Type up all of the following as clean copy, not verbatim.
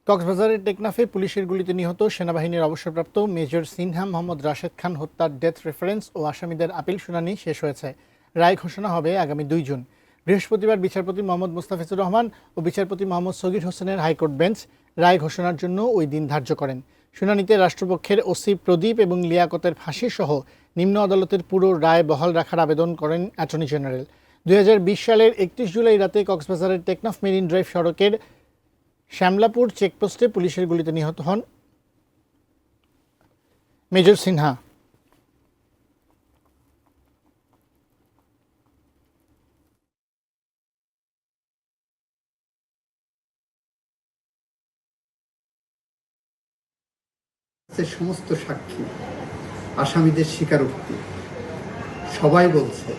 কক্সবাজারের টেকনাফে পুলিশের গুলিতে নিহত সেনাবাহিনীর অবসরপ্রাপ্ত মেজর সিনহা মোহাম্মদ রাশেদ খান হত্যার ডেথ রেফারেন্স ও আসামিদের আপিল শুনানি শেষ হয়েছে। রায় ঘোষণা হবে আগামী 2 জুন। বৃহস্পতিবার বিচারপতি মোহাম্মদ মুস্তাফিজুর রহমান ও বিচারপতি মোহাম্মদ সগির হোসেনের হাইকোর্ট বেঞ্চ রায় ঘোষণার জন্য ওই দিন ধার্য করেন। শুনানিতে রাষ্ট্রপক্ষের ওসি প্রদীপ এবং লিয়াকতের ফাঁসি সহ নিম্ন আদালতের পুরো রায় বহাল রাখার আবেদন করেন অ্যাটর্নি জেনারেল। 2020 সালের 31 জুলাই রাতে কক্সবাজারের টেকনাফ মেরিন ড্রাইভ সড়কের শ্যামলাপুর চেকপোস্টে পুলিশের গুলিতে নিহত হন মেজর সিনহা। সমস্ত সাক্ষী, আসামিদের স্বীকারোক্তি, সবাই বলছে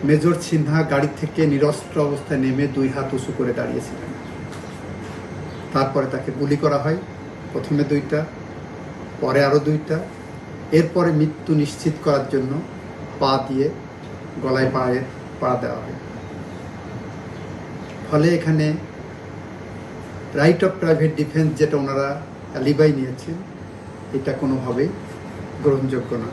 মেজর সিনহা গাড়ি থেকে নিরস্ত্র অবস্থায় নেমে 2 হাত উঁচু করে দাঁড়িয়েছিলেন। তারপরে তাকে গুলি করা হয়, প্রথমে 2টা, পরে আরও 2টা। এরপরে মৃত্যু নিশ্চিত করার জন্য পা দিয়ে গলায় পা দেওয়া হয়। ফলে এখানে রাইট অফ প্রাইভেট ডিফেন্স যেটা ওনারা অ্যালিবাই নিয়েছেন, এটা কোনোভাবেই গ্রহণযোগ্য না।